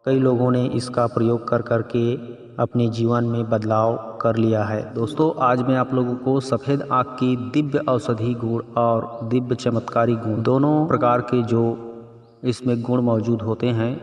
कई लोगों ने इसका प्रयोग कर करके अपने जीवन में बदलाव कर लिया है। दोस्तों, आज मैं आप लोगों को सफ़ेद आँख की दिव्य औषधि गुण और दिव्य चमत्कारी गुण, दोनों प्रकार के जो इसमें गुण मौजूद होते हैं,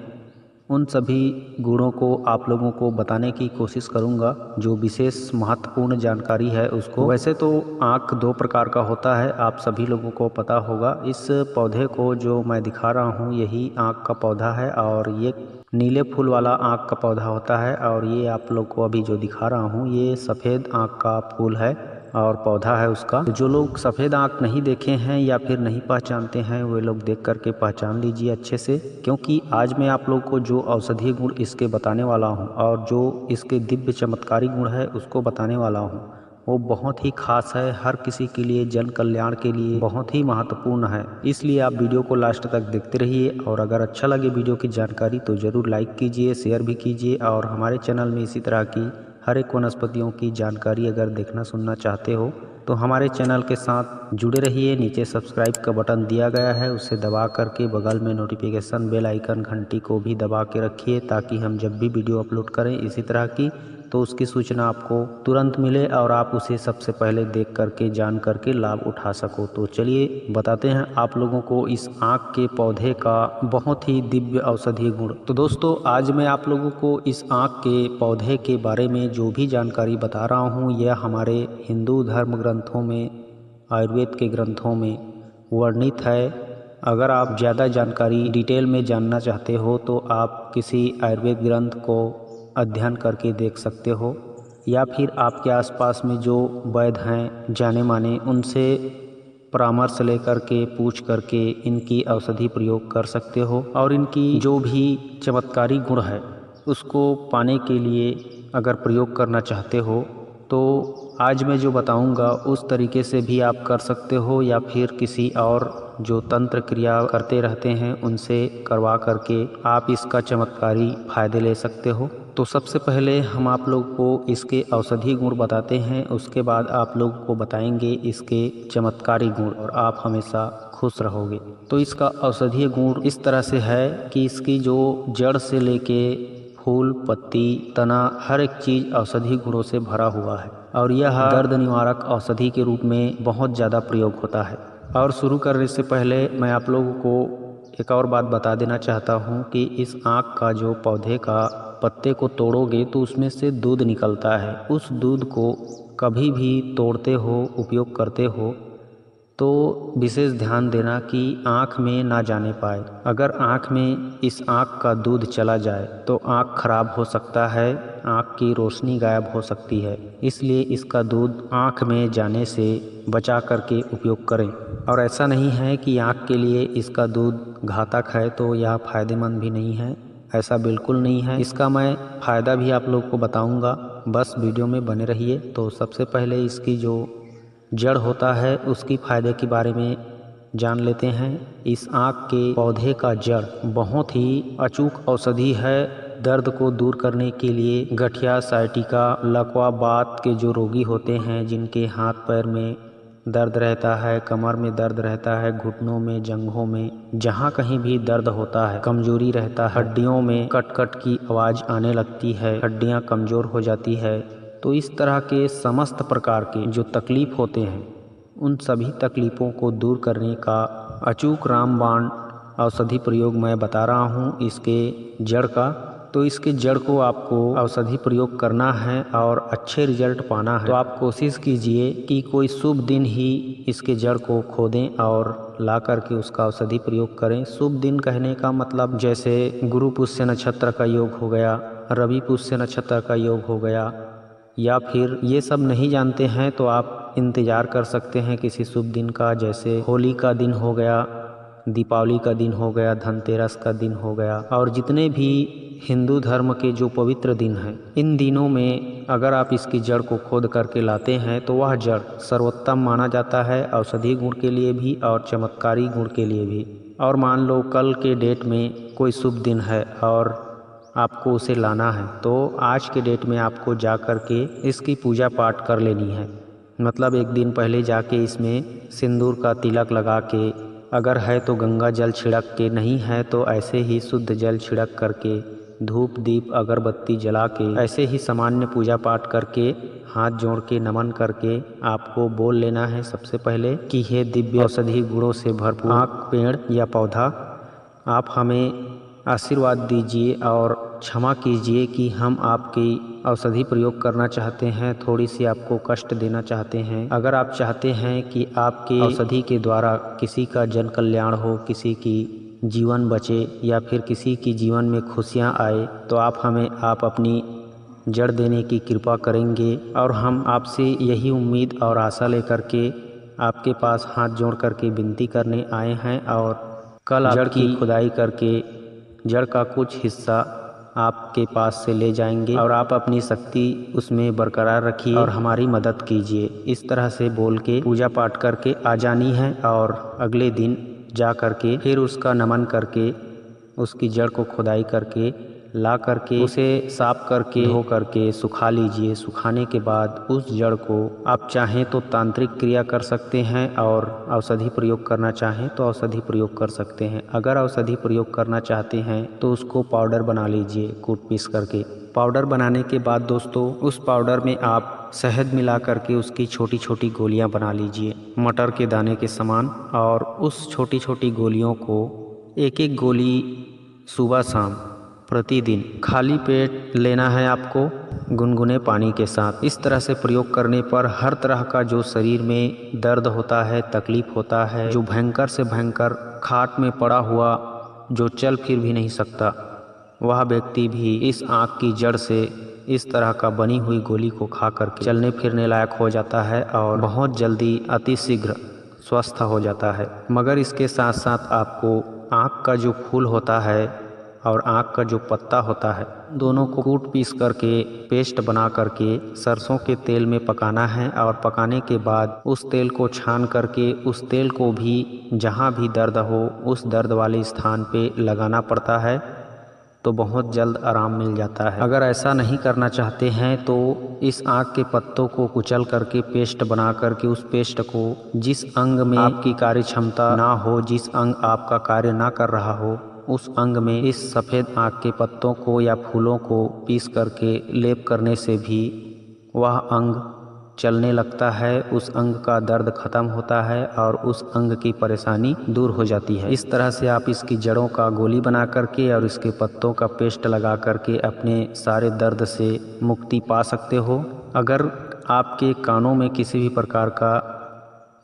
उन सभी गुणों को आप लोगों को बताने की कोशिश करूंगा। जो विशेष महत्वपूर्ण जानकारी है उसको, वैसे तो आँख दो प्रकार का होता है, आप सभी लोगों को पता होगा। इस पौधे को जो मैं दिखा रहा हूँ यही आँख का पौधा है, और ये नीले फूल वाला आँख का पौधा होता है, और ये आप लोग को अभी जो दिखा रहा हूँ ये सफ़ेद आँख का फूल है और पौधा है उसका। तो जो लोग सफ़ेद आँख नहीं देखे हैं या फिर नहीं पहचानते हैं, वे लोग देख करके पहचान लीजिए अच्छे से, क्योंकि आज मैं आप लोग को जो औषधीय गुण इसके बताने वाला हूँ और जो इसके दिव्य चमत्कारी गुण है उसको बताने वाला हूँ, वो बहुत ही खास है। हर किसी के लिए, जन कल्याण के लिए बहुत ही महत्वपूर्ण है। इसलिए आप वीडियो को लास्ट तक देखते रहिए, और अगर अच्छा लगे वीडियो की जानकारी तो ज़रूर लाइक कीजिए, शेयर भी कीजिए, और हमारे चैनल में इसी तरह की हर एक वनस्पतियों की जानकारी अगर देखना सुनना चाहते हो तो हमारे चैनल के साथ जुड़े रहिए। नीचे सब्सक्राइब का बटन दिया गया है, उसे दबा करके बगल में नोटिफिकेशन बेल आइकन घंटी को भी दबा के रखिए, ताकि हम जब भी वीडियो अपलोड करें इसी तरह की, तो उसकी सूचना आपको तुरंत मिले और आप उसे सबसे पहले देख करके, जान करके लाभ उठा सको। तो चलिए बताते हैं आप लोगों को इस आँख के पौधे का बहुत ही दिव्य औषधीय गुण। तो दोस्तों, आज मैं आप लोगों को इस आँख के पौधे के बारे में जो भी जानकारी बता रहा हूँ यह हमारे हिंदू धर्म ग्रंथों में, आयुर्वेद के ग्रंथों में वर्णित है। अगर आप ज़्यादा जानकारी डिटेल में जानना चाहते हो तो आप किसी आयुर्वेद ग्रंथ को अध्ययन करके देख सकते हो, या फिर आपके आसपास में जो वैद्य हैं जाने माने, उनसे परामर्श लेकर के, पूछ करके इनकी औषधि प्रयोग कर सकते हो, और इनकी जो भी चमत्कारी गुण है उसको पाने के लिए अगर प्रयोग करना चाहते हो तो आज मैं जो बताऊंगा उस तरीके से भी आप कर सकते हो, या फिर किसी और जो तंत्र क्रिया करते रहते हैं उनसे करवा करके आप इसका चमत्कारी फायदे ले सकते हो। तो सबसे पहले हम आप लोग को इसके औषधि गुण बताते हैं, उसके बाद आप लोग को बताएंगे इसके चमत्कारी गुण, और आप हमेशा खुश रहोगे। तो इसका औषधीय गुण इस तरह से है कि इसकी जो जड़ से लेके फूल, पत्ती, तना, हर एक चीज़ औषधि गुणों से भरा हुआ है, और यह दर्द निवारक औषधि के रूप में बहुत ज़्यादा प्रयोग होता है। और शुरू करने से पहले मैं आप लोगों को एक और बात बता देना चाहता हूँ कि इस आँख का जो पौधे का पत्ते को तोड़ोगे तो उसमें से दूध निकलता है। उस दूध को कभी भी तोड़ते हो, उपयोग करते हो तो विशेष ध्यान देना कि आँख में ना जाने पाए। अगर आँख में इस आँख का दूध चला जाए तो आँख खराब हो सकता है, आँख की रोशनी गायब हो सकती है। इसलिए इसका दूध आँख में जाने से बचा करके उपयोग करें। और ऐसा नहीं है कि आँख के लिए इसका दूध घातक है तो यह फायदेमंद भी नहीं है, ऐसा बिल्कुल नहीं है। इसका मैं फ़ायदा भी आप लोग को बताऊंगा, बस वीडियो में बने रहिए। तो सबसे पहले इसकी जो जड़ होता है उसकी फायदे के बारे में जान लेते हैं। इस आँख के पौधे का जड़ बहुत ही अचूक औषधि है। दर्द को दूर करने के लिए गठिया, साइटिका, लकवा, बात के जो रोगी होते हैं, जिनके हाथ पैर में दर्द रहता है, कमर में दर्द रहता है, घुटनों में, जंघों में, जहाँ कहीं भी दर्द होता है, कमजोरी रहता है, हड्डियों में कट कट की आवाज़ आने लगती है, हड्डियाँ कमज़ोर हो जाती है, तो इस तरह के समस्त प्रकार के जो तकलीफ़ होते हैं उन सभी तकलीफ़ों को दूर करने का अचूक रामबाण औषधि प्रयोग मैं बता रहा हूँ इसके जड़ का। तो इसके जड़ को आपको औषधि प्रयोग करना है और अच्छे रिजल्ट पाना है तो आप कोशिश कीजिए कि कोई शुभ दिन ही इसके जड़ को खोदें और ला करके उसका औषधि प्रयोग करें। शुभ दिन कहने का मतलब जैसे गुरु पुष्य नक्षत्र का योग हो गया, रवि पुष्य नक्षत्र का योग हो गया, या फिर ये सब नहीं जानते हैं तो आप इंतज़ार कर सकते हैं किसी शुभ दिन का, जैसे होली का दिन हो गया, दीपावली का दिन हो गया, धनतेरस का दिन हो गया, और जितने भी हिंदू धर्म के जो पवित्र दिन हैं, इन दिनों में अगर आप इसकी जड़ को खोद करके लाते हैं तो वह जड़ सर्वोत्तम माना जाता है, औषधि गुण के लिए भी और चमत्कारी गुण के लिए भी। और मान लो कल के डेट में कोई शुभ दिन है और आपको उसे लाना है, तो आज के डेट में आपको जा कर के इसकी पूजा पाठ कर लेनी है। मतलब एक दिन पहले जाके इसमें सिंदूर का तिलक लगा के, अगर है तो गंगा जल छिड़क के, नहीं है तो ऐसे ही शुद्ध जल छिड़क करके धूप दीप अगरबत्ती जला के ऐसे ही सामान्य पूजा पाठ करके हाथ जोड़ के नमन करके आपको बोल लेना है सबसे पहले कि हे दिव्य औषधि गुणों से भरपूर आँख, पेड़ या पौधा, आप हमें आशीर्वाद दीजिए और क्षमा कीजिए कि हम आपकी औषधि प्रयोग करना चाहते हैं, थोड़ी सी आपको कष्ट देना चाहते हैं। अगर आप चाहते हैं कि आपके औषधि के द्वारा किसी का जन कल्याण हो, किसी की जीवन बचे या फिर किसी की जीवन में खुशियां आए, तो आप अपनी जड़ देने की कृपा करेंगे। और हम आपसे यही उम्मीद और आशा लेकर के आपके पास हाथ जोड़ करके विनती करने आए हैं। और कल जड़ की खुदाई करके जड़ का कुछ हिस्सा आपके पास से ले जाएंगे और आप अपनी शक्ति उसमें बरकरार रखिए और हमारी मदद कीजिए। इस तरह से बोल के पूजा पाठ करके आ जानी है और अगले दिन जा करके फिर उसका नमन करके उसकी जड़ को खुदाई करके ला करके उसे साफ करके धो करके सुखा लीजिए। सुखाने के बाद उस जड़ को आप चाहें तो तांत्रिक क्रिया कर सकते हैं और औषधि प्रयोग करना चाहें तो औषधि प्रयोग कर सकते हैं। अगर औषधि प्रयोग करना चाहते हैं तो उसको पाउडर बना लीजिए कूट पीस करके। पाउडर बनाने के बाद दोस्तों उस पाउडर में आप शहद मिला करके उसकी छोटी छोटी गोलियां बना लीजिए मटर के दाने के समान। और उस छोटी छोटी गोलियों को एक एक गोली सुबह शाम प्रतिदिन खाली पेट लेना है आपको गुनगुने पानी के साथ। इस तरह से प्रयोग करने पर हर तरह का जो शरीर में दर्द होता है, तकलीफ होता है, जो भयंकर से भयंकर खाट में पड़ा हुआ जो चल फिर भी नहीं सकता, वह व्यक्ति भी इस आँख की जड़ से इस तरह का बनी हुई गोली को खा करके चलने फिरने लायक हो जाता है और बहुत जल्दी अतिशीघ्र स्वस्थ हो जाता है। मगर इसके साथ साथ आपको आँख का जो फूल होता है और आँख का जो पत्ता होता है, दोनों को कूट पीस करके पेस्ट बना करके सरसों के तेल में पकाना है। और पकाने के बाद उस तेल को छान करके उस तेल को भी जहाँ भी दर्द हो उस दर्द वाले स्थान पे लगाना पड़ता है, तो बहुत जल्द आराम मिल जाता है। अगर ऐसा नहीं करना चाहते हैं तो इस आँख के पत्तों को कुचल करके पेस्ट बना करके उस पेस्ट को जिस अंग में आपकी कार्य क्षमता ना हो, जिस अंग आपका कार्य ना कर रहा हो, उस अंग में इस सफ़ेद आँख के पत्तों को या फूलों को पीस करके लेप करने से भी वह अंग चलने लगता है, उस अंग का दर्द खत्म होता है और उस अंग की परेशानी दूर हो जाती है। इस तरह से आप इसकी जड़ों का गोली बना करके और इसके पत्तों का पेस्ट लगा करके अपने सारे दर्द से मुक्ति पा सकते हो। अगर आपके कानों में किसी भी प्रकार का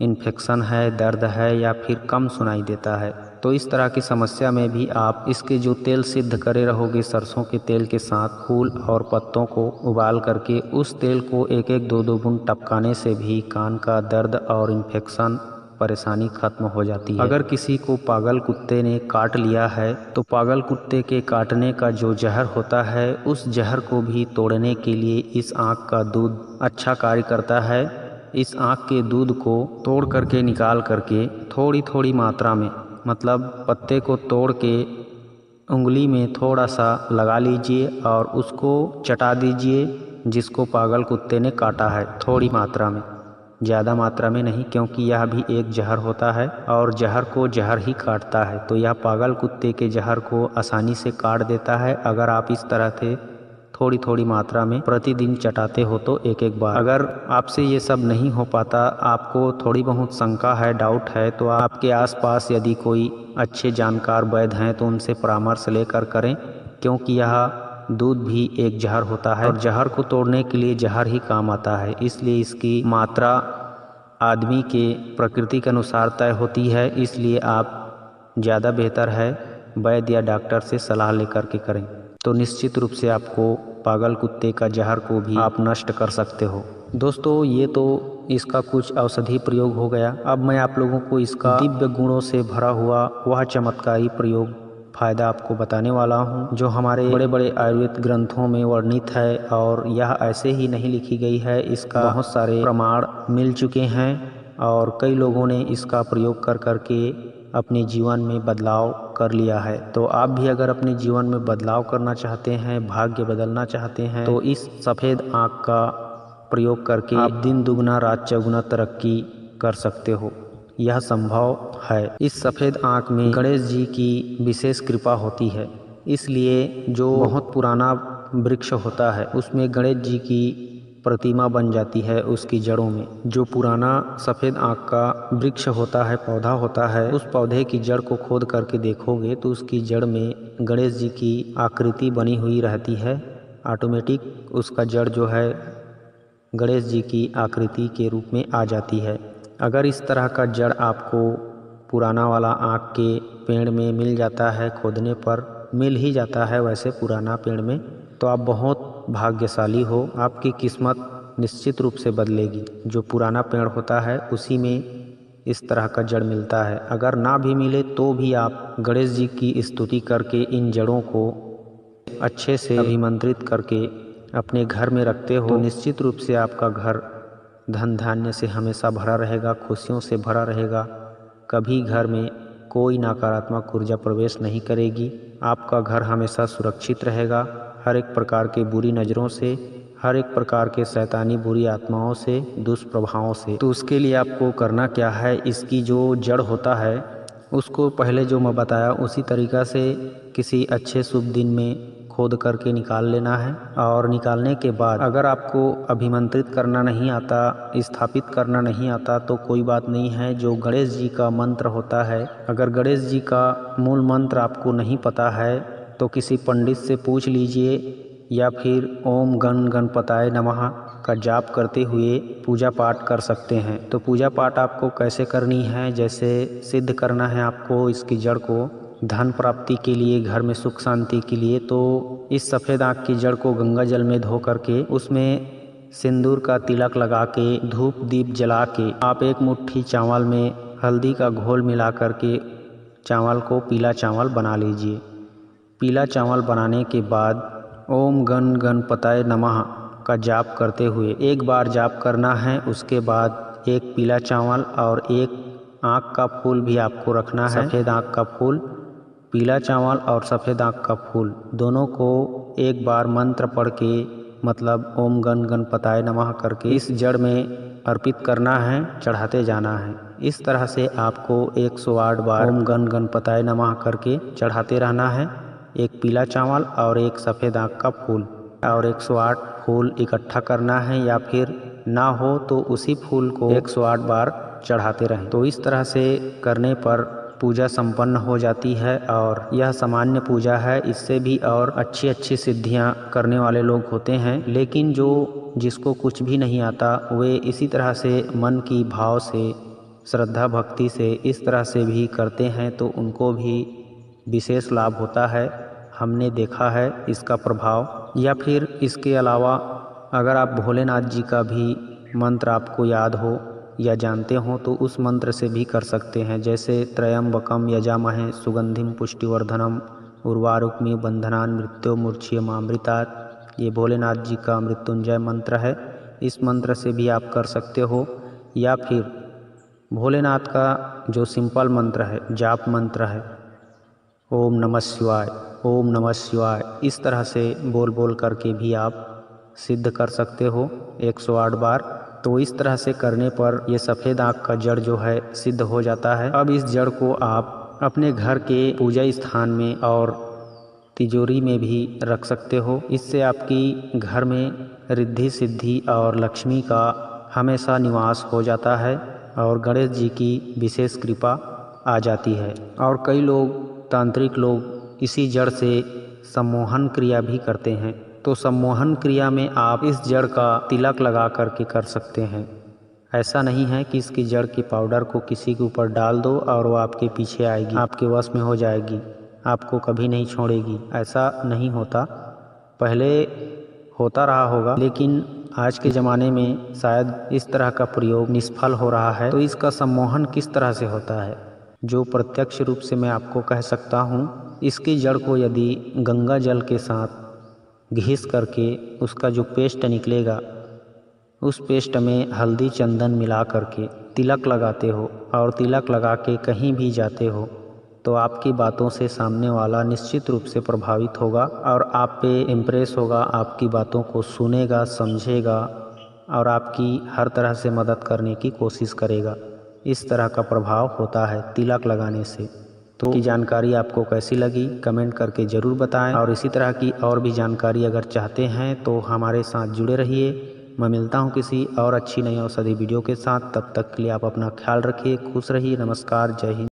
इन्फेक्शन है, दर्द है या फिर कम सुनाई देता है, तो इस तरह की समस्या में भी आप इसके जो तेल सिद्ध करे रहोगे सरसों के तेल के साथ फूल और पत्तों को उबाल करके उस तेल को एक एक दो दो बूंद टपकाने से भी कान का दर्द और इन्फेक्शन परेशानी खत्म हो जाती है। अगर किसी को पागल कुत्ते ने काट लिया है तो पागल कुत्ते के काटने का जो जहर होता है उस जहर को भी तोड़ने के लिए इस आँख का दूध अच्छा कार्य करता है। इस आँख के दूध को तोड़ करके निकाल करके थोड़ी थोड़ी मात्रा में, मतलब पत्ते को तोड़ के उंगली में थोड़ा सा लगा लीजिए और उसको चटा दीजिए जिसको पागल कुत्ते ने काटा है, थोड़ी मात्रा में, ज़्यादा मात्रा में नहीं, क्योंकि यह भी एक जहर होता है और जहर को जहर ही काटता है। तो यह पागल कुत्ते के जहर को आसानी से काट देता है अगर आप इस तरह से थोड़ी थोड़ी मात्रा में प्रतिदिन चटाते हो तो एक एक बार। अगर आपसे ये सब नहीं हो पाता, आपको थोड़ी बहुत शंका है, डाउट है, तो आपके आसपास यदि कोई अच्छे जानकार वैद्य हैं तो उनसे परामर्श लेकर करें, क्योंकि यह दूध भी एक जहर होता है और जहर को तोड़ने के लिए जहर ही काम आता है। इसलिए इसकी मात्रा आदमी के प्रकृति के अनुसार तय होती है। इसलिए आप ज़्यादा बेहतर है वैद्य या डॉक्टर से सलाह लेकर के करें, तो निश्चित रूप से आपको पागल कुत्ते का जहर को भी आप नष्ट कर सकते हो। दोस्तों ये तो इसका कुछ औषधि प्रयोग हो गया। अब मैं आप लोगों को इसका दिव्य गुणों से भरा हुआ वह चमत्कारी प्रयोग फायदा आपको बताने वाला हूँ, जो हमारे बड़े बड़े आयुर्वेद ग्रंथों में वर्णित है। और यह ऐसे ही नहीं लिखी गई है, इसका बहुत सारे प्रमाण मिल चुके हैं और कई लोगों ने इसका प्रयोग कर करके अपने जीवन में बदलाव कर लिया है। तो आप भी अगर अपने जीवन में बदलाव करना चाहते हैं, भाग्य बदलना चाहते हैं, तो इस सफ़ेद आँख का प्रयोग करके आप दिन दुगना रात चौगुना तरक्की कर सकते हो। यह संभव है। इस सफ़ेद आँख में गणेश जी की विशेष कृपा होती है। इसलिए जो बहुत पुराना वृक्ष होता है उसमें गणेश जी की प्रतिमा बन जाती है उसकी जड़ों में। जो पुराना सफ़ेद आँख का वृक्ष होता है, पौधा होता है, उस पौधे की जड़ को खोद करके देखोगे तो उसकी जड़ में गणेश जी की आकृति बनी हुई रहती है। ऑटोमेटिक उसका जड़ जो है गणेश जी की आकृति के रूप में आ जाती है। अगर इस तरह का जड़ आपको पुराना वाला आँख के पेड़ में मिल जाता है, खोदने पर मिल ही जाता है वैसे पुराना पेड़ में, तो आप बहुत भाग्यशाली हो। आपकी किस्मत निश्चित रूप से बदलेगी। जो पुराना पेड़ होता है उसी में इस तरह का जड़ मिलता है। अगर ना भी मिले तो भी आप गणेश जी की स्तुति करके इन जड़ों को अच्छे से अभिमंत्रित करके अपने घर में रखते हो तो निश्चित रूप से आपका घर धन धान्य से हमेशा भरा रहेगा, खुशियों से भरा रहेगा। कभी घर में कोई नकारात्मक ऊर्जा प्रवेश नहीं करेगी। आपका घर हमेशा सुरक्षित रहेगा हर एक प्रकार के बुरी नज़रों से, हर एक प्रकार के शैतानी बुरी आत्माओं से, दुष्प्रभावों से। तो उसके लिए आपको करना क्या है, इसकी जो जड़ होता है उसको पहले जो मैं बताया उसी तरीक़ा से किसी अच्छे शुभ दिन में खोद करके निकाल लेना है। और निकालने के बाद अगर आपको अभिमंत्रित करना नहीं आता, स्थापित करना नहीं आता तो कोई बात नहीं है। जो गणेश जी का मंत्र होता है, अगर गणेश जी का मूल मंत्र आपको नहीं पता है तो किसी पंडित से पूछ लीजिए या फिर ओम गण गणपताय नमः का जाप करते हुए पूजा पाठ कर सकते हैं। तो पूजा पाठ आपको कैसे करनी है, जैसे सिद्ध करना है आपको इसकी जड़ को धन प्राप्ति के लिए, घर में सुख शांति के लिए। तो इस सफ़ेद आँख की जड़ को गंगा जल में धो करके उसमें सिंदूर का तिलक लगा के धूप दीप जला के आप एक मुट्ठी चावल में हल्दी का घोल मिला करके चावल को पीला चावल बना लीजिए। पीला चावल बनाने के बाद ओम गण गणपताय नमः का जाप करते हुए एक बार जाप करना है। उसके बाद एक पीला चावल और एक आँख का फूल भी आपको रखना है, सफ़ेद आँख का फूल। पीला चावल और सफ़ेद आँख का फूल दोनों को एक बार मंत्र पढ़ के मतलब ओम गण गणपताय नमः करके इस जड़ में अर्पित करना है, चढ़ाते जाना है। इस तरह से आपको 108 बार ओम गण गणपताय नमः करके चढ़ाते रहना है। एक पीला चावल और एक सफ़ेद आँख का फूल और 108 फूल इकट्ठा करना है, या फिर ना हो तो उसी फूल को 108 बार चढ़ाते रहें। तो इस तरह से करने पर पूजा संपन्न हो जाती है। और यह सामान्य पूजा है, इससे भी और अच्छी अच्छी सिद्धियां करने वाले लोग होते हैं। लेकिन जिसको कुछ भी नहीं आता वे इसी तरह से मन की भाव से, श्रद्धा भक्ति से इस तरह से भी करते हैं तो उनको भी विशेष लाभ होता है। हमने देखा है इसका प्रभाव। या फिर इसके अलावा अगर आप भोलेनाथ जी का भी मंत्र आपको याद हो या जानते हो तो उस मंत्र से भी कर सकते हैं। जैसे त्रयंबकम यजामहे सुगंधिम पुष्टिवर्धनम उर्वारुकमिव बंधनान् मृत्योर्मुक्षीयमामृतात्। ये भोलेनाथ जी का मृत्युंजय मंत्र है। इस मंत्र से भी आप कर सकते हो। या फिर भोलेनाथ का जो सिंपल मंत्र है, जाप मंत्र है, ओम नमः शिवाय, ओम नमः शिवाय, इस तरह से बोल बोल करके भी आप सिद्ध कर सकते हो 108 बार। तो इस तरह से करने पर ये सफ़ेद आँख का जड़ जो है सिद्ध हो जाता है। अब इस जड़ को आप अपने घर के पूजा स्थान में और तिजोरी में भी रख सकते हो। इससे आपकी घर में रिद्धि सिद्धि और लक्ष्मी का हमेशा निवास हो जाता है और गणेश जी की विशेष कृपा आ जाती है। और कई लोग, तांत्रिक लोग, इसी जड़ से सम्मोहन क्रिया भी करते हैं। तो सम्मोहन क्रिया में आप इस जड़ का तिलक लगा करके कर सकते हैं। ऐसा नहीं है कि इसकी जड़ की पाउडर को किसी के ऊपर डाल दो और वो आपके पीछे आएगी, आपके वश में हो जाएगी, आपको कभी नहीं छोड़ेगी। ऐसा नहीं होता। पहले होता रहा होगा, लेकिन आज के ज़माने में शायद इस तरह का प्रयोग निष्फल हो रहा है। तो इसका सम्मोहन किस तरह से होता है, जो प्रत्यक्ष रूप से मैं आपको कह सकता हूँ। इसकी जड़ को यदि गंगा जल के साथ घिस करके उसका जो पेस्ट निकलेगा, उस पेस्ट में हल्दी चंदन मिला करके तिलक लगाते हो और तिलक लगा के कहीं भी जाते हो तो आपकी बातों से सामने वाला निश्चित रूप से प्रभावित होगा और आप पे इम्प्रेस होगा, आपकी बातों को सुनेगा, समझेगा और आपकी हर तरह से मदद करने की कोशिश करेगा। इस तरह का प्रभाव होता है तिलक लगाने से। तो की जानकारी आपको कैसी लगी कमेंट करके ज़रूर बताएं, और इसी तरह की और भी जानकारी अगर चाहते हैं तो हमारे साथ जुड़े रहिए। मैं मिलता हूं किसी और अच्छी नई औषधि वीडियो के साथ। तब तक के लिए आप अपना ख्याल रखिए, खुश रहिए। नमस्कार, जय हिंद।